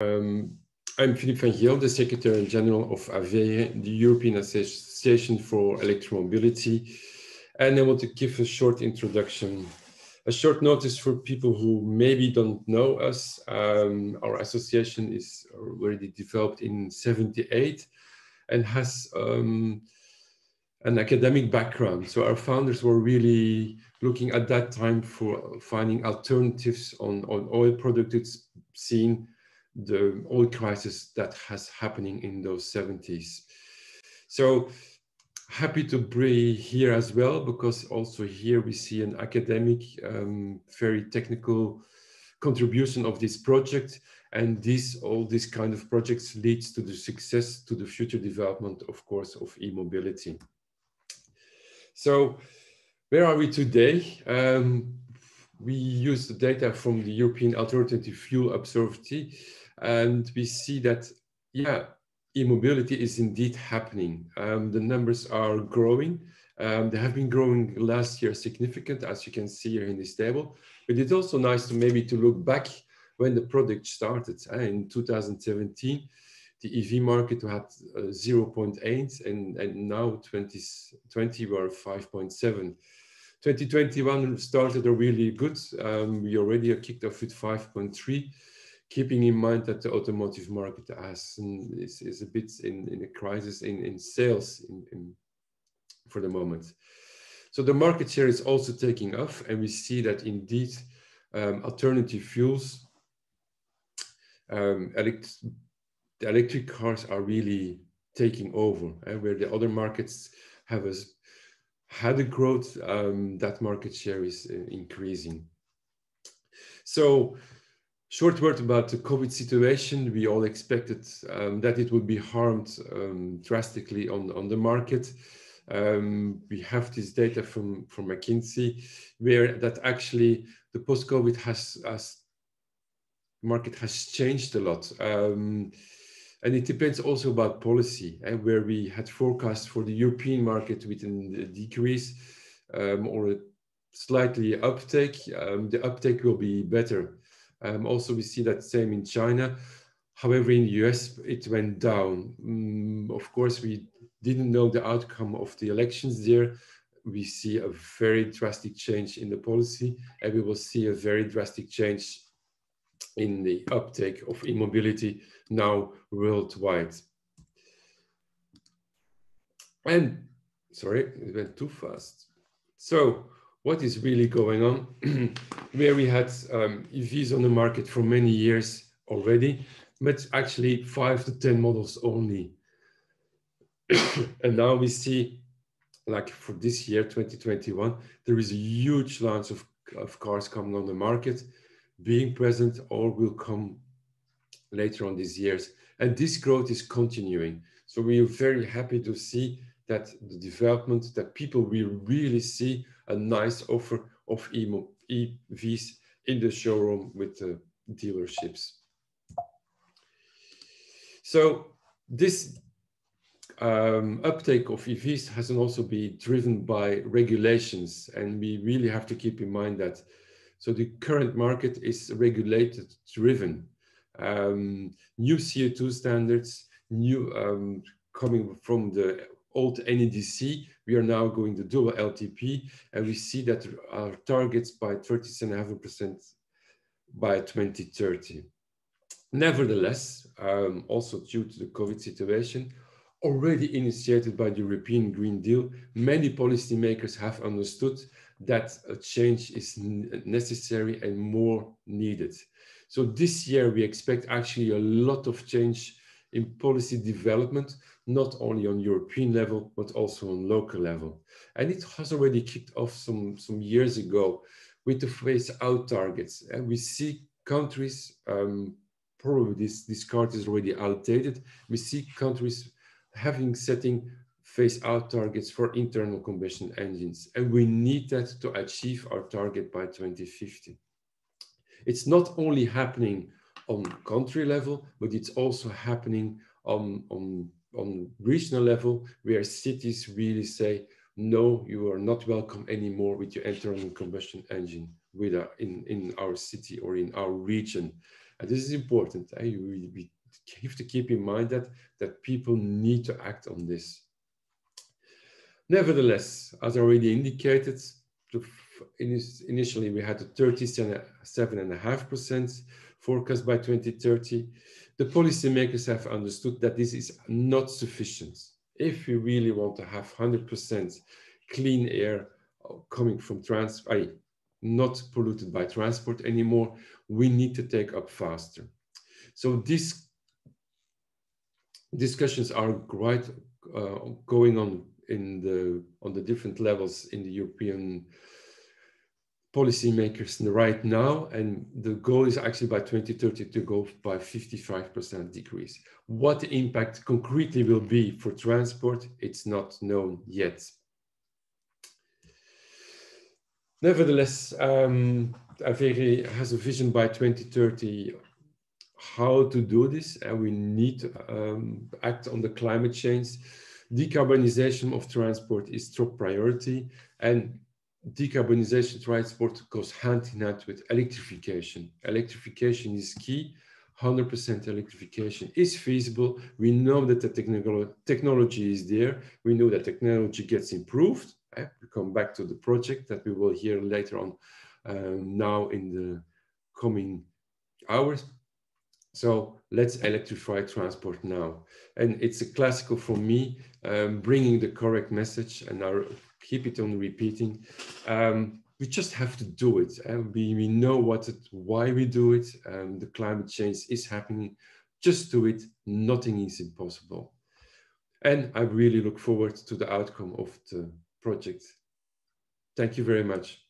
I'm Philippe van Geel, the Secretary General of AVERE, the European Association for Electromobility. And I want to give a short introduction, a short notice for people who maybe don't know us. Our association is already developed in '78 and has an academic background. So our founders were really looking at that time for finding alternatives on oil products, seeing the oil crisis that has happening in those '70s. So happy to be here as well, because also here we see an academic, very technical contribution of this project. And all these kind of projects leads to the success, to the future development, of course, of e-mobility. So where are we today? We use the data from the European Alternative Fuel Observatory, and we see that, yeah, e-mobility is indeed happening. The numbers are growing. They have been growing last year significant, as you can see here in this table. But it's also nice to maybe to look back when the project started. In 2017, the EV market had 0.8, and now 2020 were 5.7. 2021 started a really good. We already kicked off with 5.3, keeping in mind that the automotive market is a bit in a crisis in sales for the moment. So the market share is also taking off, and we see that indeed alternative fuels, the electric cars are really taking over, where the other markets have had a growth, that market share is increasing. So short word about the COVID situation. We all expected that it would be harmed drastically on the market. We have this data from McKinsey, where that actually the post-COVID market has changed a lot. And it depends also about policy, where we had forecasts for the European market with a decrease or a slightly uptake. The uptake will be better. Also, we see that same in China. However, in the US, it went down. Of course, we didn't know the outcome of the elections there. We see a very drastic change in the policy, and we will see a very drastic change in the uptake of e-mobility now worldwide. And sorry, it went too fast. So what is really going on? Where we had EVs on the market for many years already, but actually 5 to 10 models only. And now we see, like for this year, 2021, there is a huge launch of cars coming on the market, being present, or will come later on these years. And this growth is continuing. So we are very happy to see that the development, that people will really see a nice offer of EVs in the showroom with the dealerships. So this uptake of EVs has also been driven by regulations, and we really have to keep in mind that. So the current market is regulated driven. New CO2 standards, new coming from the old NEDC, we are now going to dual LTP, and we see that our targets by 37.5% by 2030. Nevertheless, also due to the COVID situation, already initiated by the European Green Deal, many policymakers have understood that a change is necessary and more needed. So this year we expect actually a lot of change in policy development, not only on European level, but also on local level. And it has already kicked off some years ago with the phase out targets. And we see countries, probably this card is already outdated. We see countries setting phase out targets for internal combustion engines. And we need that to achieve our target by 2050. It's not only happening on country level, but it's also happening on regional level, where cities really say, no, you are not welcome anymore with your internal combustion engine in our city or in our region. And this is important. We have to keep in mind that people need to act on this. Nevertheless, as already indicated, initially we had a 37.5% forecast by 2030. The policymakers have understood that this is not sufficient. If we really want to have 100% clean air coming from transport, not polluted by transport anymore, we need to take up faster. So these discussions are quite going on on the different levels in the European policymakers right now, and the goal is actually by 2030 to go by 55% decrease. What the impact concretely will be for transport, it's not known yet. Nevertheless, AVERE has a vision by 2030 how to do this, and we need to act on the climate change. Decarbonization of transport is top priority, and decarbonization transport goes hand in hand with electrification. Electrification is key. 100% electrification is feasible. We know that the technology is there. We know that technology gets improved. We come back to the project that we will hear later on now in the coming hours. So let's electrify transport now. And it's a classical for me, bringing the correct message, and I'll keep it on repeating. We just have to do it. And we know why we do it. The climate change is happening. Just do it. Nothing is impossible. And I really look forward to the outcome of the project. Thank you very much.